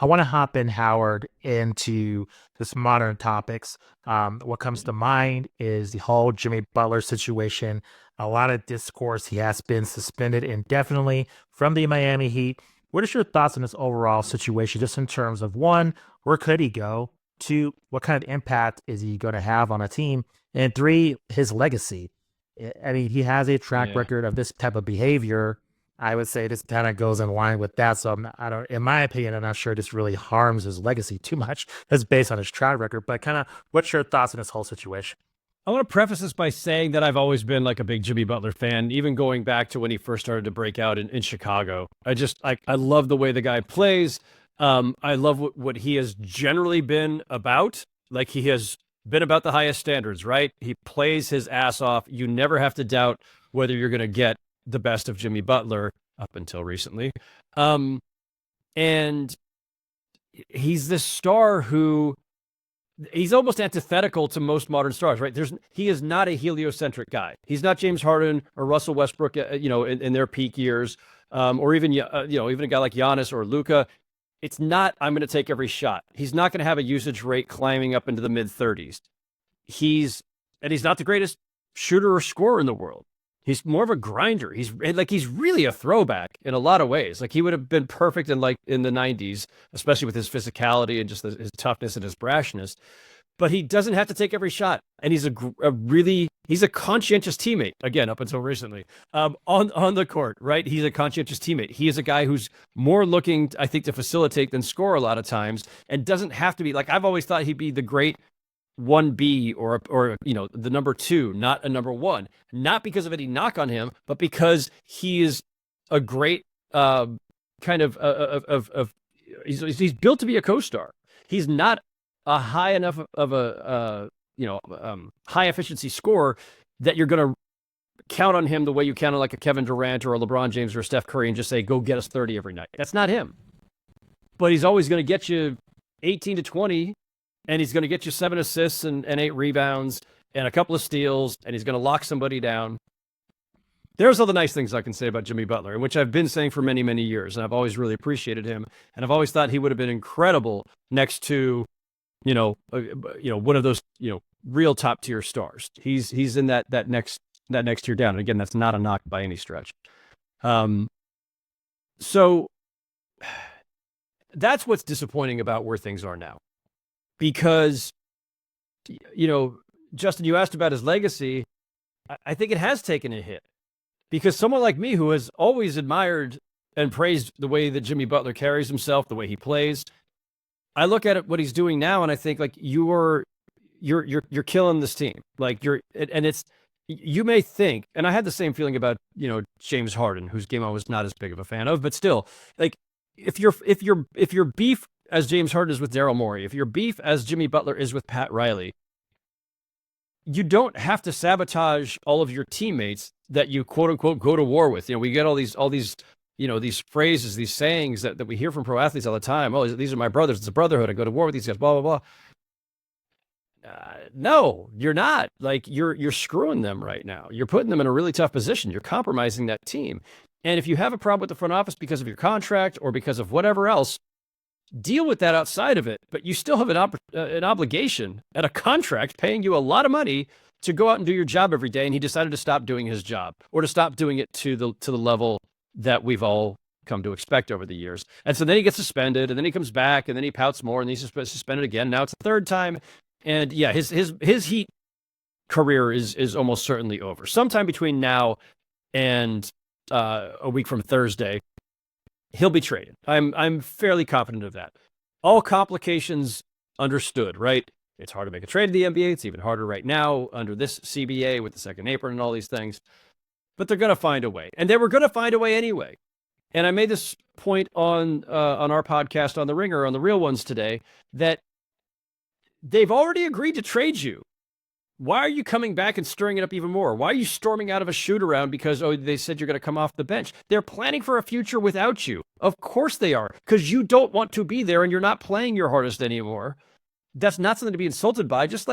I want to hop in, Howard, into this modern topics. What comes to mind is the whole Jimmy Butler situation. A lot of discourse. He has been suspended indefinitely from the Miami Heat. What is your thoughts on this overall situation, just in terms of one, where could he go? Two, what kind of impact is he going to have on a team? And three, his legacy. I mean, he has a track Yeah. record of this type of behavior. I would say this kind of goes in line with that. So I don't, in my opinion, I'm not sure this really harms his legacy too much. That's based on his track record. But kind of, what's your thoughts on this whole situation? I want to preface this by saying that I've always been like a big Jimmy Butler fan, even going back to when he first started to break out in Chicago. I love the way the guy plays. I love what he has generally been about. Like he has been about the highest standards, right? He plays his ass off. You never have to doubt whether you're going to get the best of Jimmy Butler up until recently. And he's this star who he's almost antithetical to most modern stars, right? He is not a heliocentric guy. He's not James Harden or Russell Westbrook, in their peak years, or even even a guy like Giannis or Luka. It's not. I'm going to take every shot. He's not going to have a usage rate climbing up into the mid 30s. He's not the greatest shooter or scorer in the world. He's more of a grinder. He's really a throwback in a lot of ways. Like he would have been perfect in the 90s, especially with his physicality and just his toughness and his brashness. But he doesn't have to take every shot, and he's he's a conscientious teammate. Again, up until recently, on the court, right? He's a conscientious teammate. He is a guy who's more looking, I think, to facilitate than score a lot of times, and doesn't have to be like I've always thought he'd be the great 1B or the number 2, not a number 1, not because of any knock on him, but because he is a great kind of he's built to be a co-star. He's not a high enough of a high efficiency scorer that you're going to count on him the way you count on like a Kevin Durant or a LeBron James or a Steph Curry and just say go get us 30 every night. That's not him. But he's always going to get you 18 to 20, and he's going to get you 7 assists and 8 rebounds and a couple of steals, and he's going to lock somebody down. There's all the nice things I can say about Jimmy Butler, which I've been saying for many, many years, and I've always really appreciated him, and I've always thought he would have been incredible next to, one of those, real top tier stars. He's in that next tier down, and again, that's not a knock by any stretch. So that's what's disappointing about where things are now. Because, Justin, you asked about his legacy. I think it has taken a hit because someone like me who has always admired and praised the way that Jimmy Butler carries himself, the way he plays, I look at what he's doing now and I think like you're killing this team. Like you may think, and I had the same feeling about, James Harden, whose game I was not as big of a fan of, but still, like if your beef as James Harden is with Daryl Morey, if your beef as Jimmy Butler is with Pat Riley, you don't have to sabotage all of your teammates that you quote unquote go to war with. We get all these these phrases, these sayings that we hear from pro athletes all the time. Oh, these are my brothers. It's a brotherhood. I go to war with these guys. Blah blah blah. No, you're not. Like you're screwing them right now. You're putting them in a really tough position. You're compromising that team. And if you have a problem with the front office because of your contract or because of whatever else, deal with that outside of it, but you still have an obligation and a contract paying you a lot of money to go out and do your job every day. And he decided to stop doing his job or to stop doing it to the level that we've all come to expect over the years. And so then he gets suspended, and then he comes back, and then he pouts more, and he's suspended again. Now it's the third time, and yeah, his Heat career is almost certainly over. Sometime between now and a week from Thursday, he'll be traded. I'm fairly confident of that. All complications understood, right? It's hard to make a trade in the NBA. It's even harder right now under this CBA with the second apron and all these things. But they're going to find a way. And they were going to find a way anyway. And I made this point on our podcast on The Ringer, on The Real Ones today, that they've already agreed to trade you. Why are you coming back and stirring it up even more? Why are you storming out of a shoot around because, they said you're going to come off the bench? They're planning for a future without you. Of course they are, because you don't want to be there and you're not playing your hardest anymore. That's not something to be insulted by. Just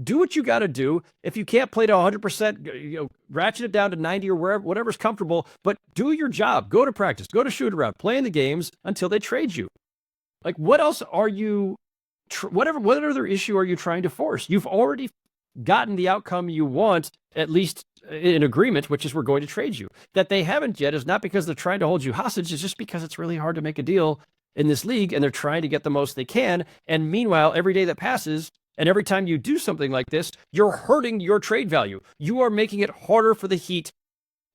do what you got to do. If you can't play to 100%, ratchet it down to 90 or wherever, whatever's comfortable, but do your job. Go to practice, go to shoot around, play in the games until they trade you. Like, what else are you, what other issue are you trying to force? You've already gotten the outcome you want, at least in agreement, which is we're going to trade you. That they haven't yet is not because they're trying to hold you hostage. It's just because it's really hard to make a deal in this league, and they're trying to get the most they can. And meanwhile, every day that passes, and every time you do something like this, you're hurting your trade value. You are making it harder for the Heat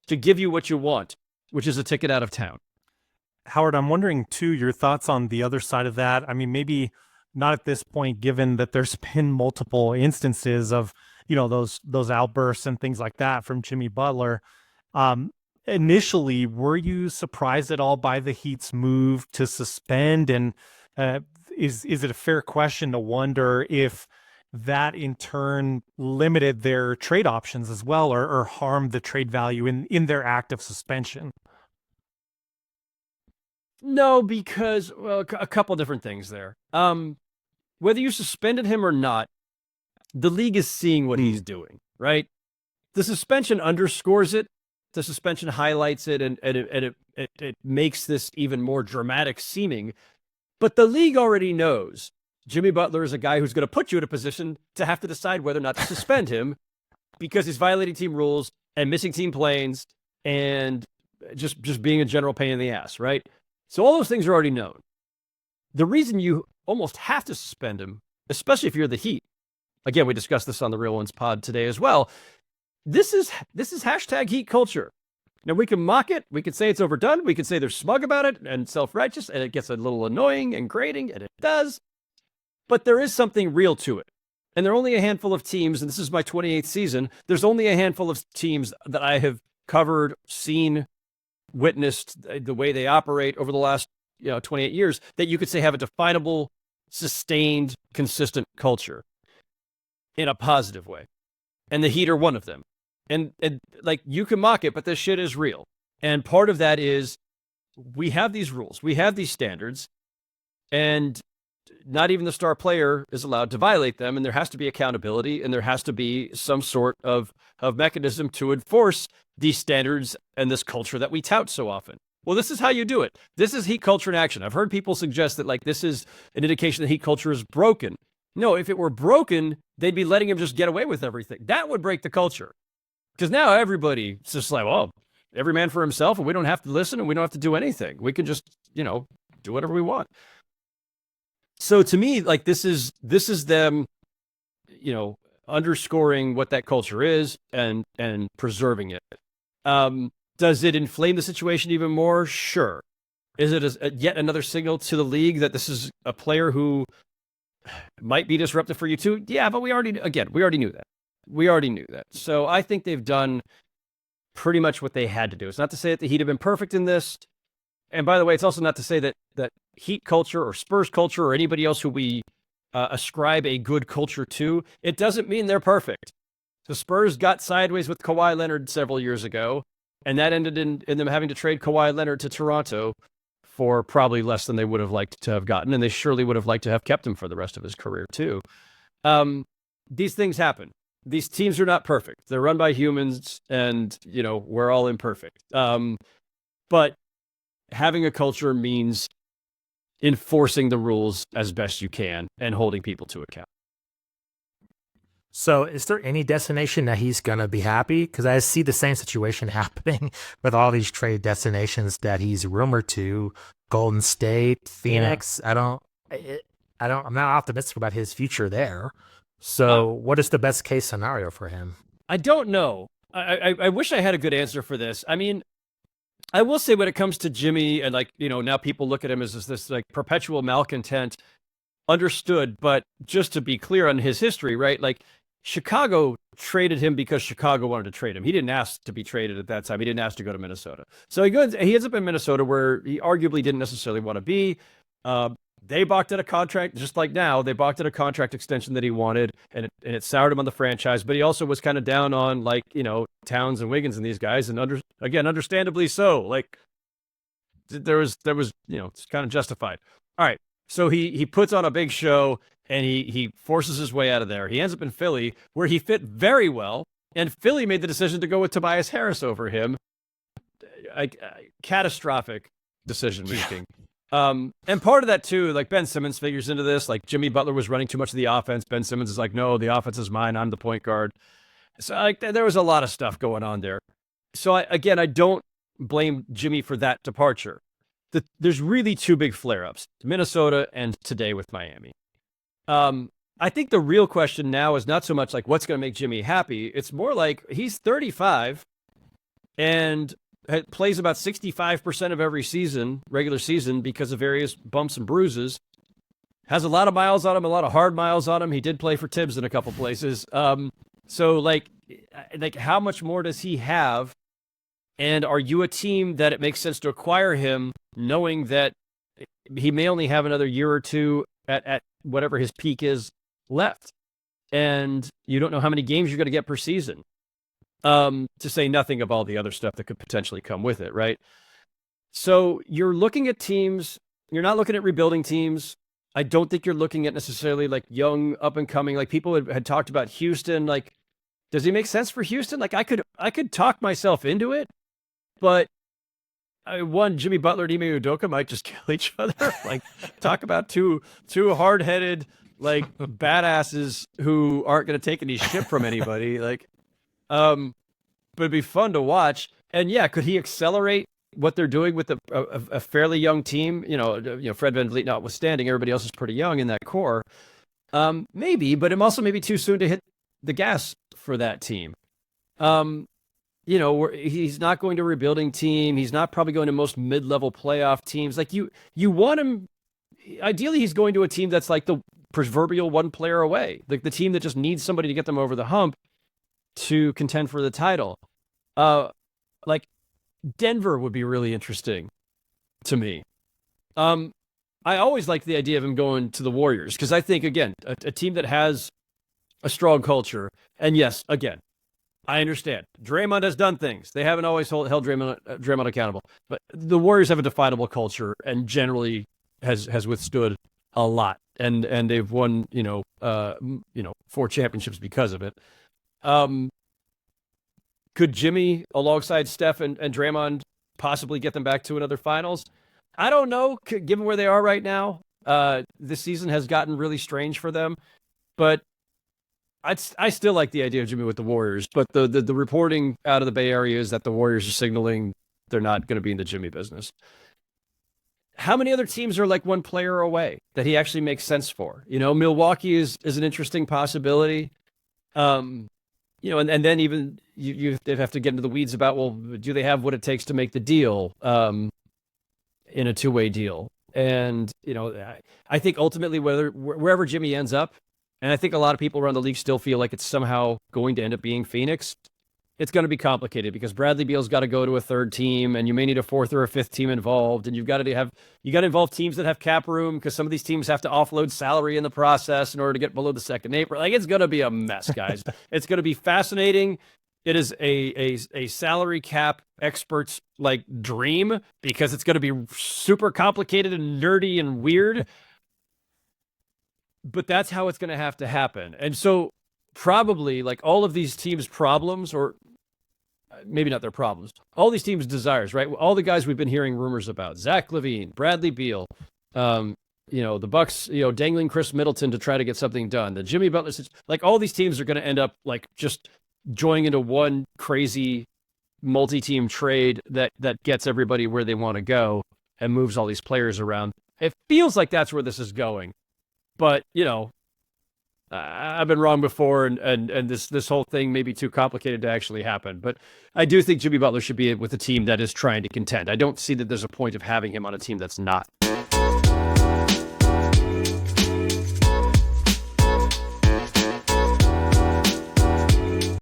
to give you what you want, which is a ticket out of town. Howard, I'm wondering too, your thoughts on the other side of that. I mean, maybe not at this point, given that there's been multiple instances of, those outbursts and things like that from Jimmy Butler. Initially, were you surprised at all by the Heat's move to suspend? And is it a fair question to wonder if that in turn limited their trade options as well, or harmed the trade value in their act of suspension? No, because, well, a couple different things there. Whether you suspended him or not, the league is seeing what he's doing, right? The suspension underscores it. The suspension highlights it, and it makes this even more dramatic seeming. But the league already knows Jimmy Butler is a guy who's going to put you in a position to have to decide whether or not to suspend him because he's violating team rules and missing team planes and just being a general pain in the ass, right? So all those things are already known. The reason you almost have to suspend him, especially if you're the Heat, again, we discussed this on the Real Ones pod today as well. This is hashtag Heat culture. Now, we can mock it. We can say it's overdone. We can say they're smug about it and self-righteous, and it gets a little annoying and grating, and it does. But there is something real to it. And there are only a handful of teams, and this is my 28th season, there's only a handful of teams that I have covered, seen, witnessed the way they operate over the last 28 years that you could say have a definable, sustained, consistent culture in a positive way. And the Heat are one of them. And like, you can mock it, but this shit is real. And part of that is we have these rules, we have these standards, and not even the star player is allowed to violate them. And there has to be accountability, and there has to be some sort of mechanism to enforce these standards and this culture that we tout so often. Well, this is how you do it. This is Heat culture in action. I've heard people suggest that like this is an indication that Heat culture is broken. No, if it were broken, they'd be letting him just get away with everything. That would break the culture. Because now everybody's just like, well, every man for himself, and we don't have to listen, and we don't have to do anything. We can just, do whatever we want. So to me, like, this is them, underscoring what that culture is and preserving it. Does it inflame the situation even more? Sure. Is it yet another signal to the league that this is a player who might be disruptive for you too? Yeah, but we already knew that. We already knew that. So I think they've done pretty much what they had to do. It's not to say that the Heat have been perfect in this. And by the way, it's also not to say that Heat culture or Spurs culture or anybody else who we ascribe a good culture to, it doesn't mean they're perfect. The Spurs got sideways with Kawhi Leonard several years ago, and that ended in them having to trade Kawhi Leonard to Toronto for probably less than they would have liked to have gotten, and they surely would have liked to have kept him for the rest of his career too. These things happen. These teams are not perfect. They're run by humans, and we're all imperfect. But having a culture means enforcing the rules as best you can and holding people to account. So is there any destination that he's going to be happy? Because I see the same situation happening with all these trade destinations that he's rumored to. Golden State, Phoenix. Yeah. I'm not optimistic about his future there. So what is the best case scenario for him? I don't know. I wish I had a good answer for this. I mean, I will say when it comes to Jimmy and now people look at him as this like perpetual malcontent, understood. But just to be clear on his history, right? Like Chicago traded him because Chicago wanted to trade him. He didn't ask to be traded at that time. He didn't ask to go to Minnesota. So he ends up in Minnesota where he arguably didn't necessarily want to be. They balked at a contract, just like now, they balked at a contract extension that he wanted, and it soured him on the franchise. But he also was kind of down on Towns and Wiggins and these guys, and understandably so. Like there was it's kind of justified. All right, so he puts on a big show and he forces his way out of there. He ends up in Philly, where he fit very well, and Philly made the decision to go with Tobias Harris over him. Catastrophic decision making. And part of that too, like Ben Simmons figures into this. Like Jimmy Butler was running too much of the offense. Ben Simmons is like, no, the offense is mine. I'm the point guard. So like there was a lot of stuff going on there. So I don't blame Jimmy for that departure. There's really two big flare-ups: Minnesota and today with Miami. I think the real question now is not so much like what's going to make Jimmy happy. It's more like he's 35 and plays about 65% of every season, regular season, because of various bumps and bruises. Has a lot of miles on him, a lot of hard miles on him. He did play for Tibbs in a couple places. So like how much more does he have? And are you a team that it makes sense to acquire him, knowing that he may only have another year or two at whatever his peak is left, and you don't know how many games you're going to get per season? To say nothing of all the other stuff that could potentially come with it, right? So you're looking at teams. You're not looking at rebuilding teams. I don't think you're looking at necessarily like young, up and coming. Like people had talked about Houston. Like, does it make sense for Houston? Like I could talk myself into it. But Jimmy Butler and Ime Udoka might just kill each other. Like, talk about two hard-headed, like, badasses who aren't going to take any shit from anybody. Like, but it'd be fun to watch. And yeah, could he accelerate what they're doing with a fairly young team? You know, Fred VanVleet notwithstanding, everybody else is pretty young in that core. Maybe, but it also maybe too soon to hit the gas for that team. You know, he's not going to a rebuilding team. He's not probably going to most mid-level playoff teams. Like you want him. Ideally, he's going to a team that's like the proverbial one player away, like the team that just needs somebody to get them over the hump to contend for the title. Like Denver would be really interesting to me. I always liked the idea of him going to the Warriors because I think, again, a team that has a strong culture, and yes, again, I understand. Draymond has done things. They haven't always held Draymond accountable. But the Warriors have a definable culture and generally has withstood a lot. And they've won, 4 championships because of it. Could Jimmy, alongside Steph and Draymond, possibly get them back to another finals? I don't know, given where they are right now. This season has gotten really strange for them. But I still like the idea of Jimmy with the Warriors, but the reporting out of the Bay Area is that the Warriors are signaling they're not going to be in the Jimmy business. How many other teams are like one player away that he actually makes sense for? You know, Milwaukee is an interesting possibility. And then even you have to get into the weeds about, well, do they have what it takes to make the deal in a two-way deal? And, I think ultimately wherever Jimmy ends up, and I think a lot of people around the league still feel like it's somehow going to end up being Phoenix. It's going to be complicated because Bradley Beal's got to go to a third team, and you may need a fourth or a fifth team involved, and you got to involve teams that have cap room because some of these teams have to offload salary in the process in order to get below the second apron. Like, it's going to be a mess, guys. It's going to be fascinating. It is a salary cap expert's like dream because it's going to be super complicated and nerdy and weird. But that's how it's going to have to happen. And so probably like all of these teams' problems, or maybe not their problems, all these teams' desires, right? All the guys we've been hearing rumors about, Zach LaVine, Bradley Beal, the Bucks, dangling Chris Middleton to try to get something done. The Jimmy Butler, like all these teams are going to end up like just joining into one crazy multi-team trade that gets everybody where they want to go and moves all these players around. It feels like that's where this is going. But, I've been wrong before, and this whole thing may be too complicated to actually happen. But I do think Jimmy Butler should be with a team that is trying to contend. I don't see that there's a point of having him on a team that's not.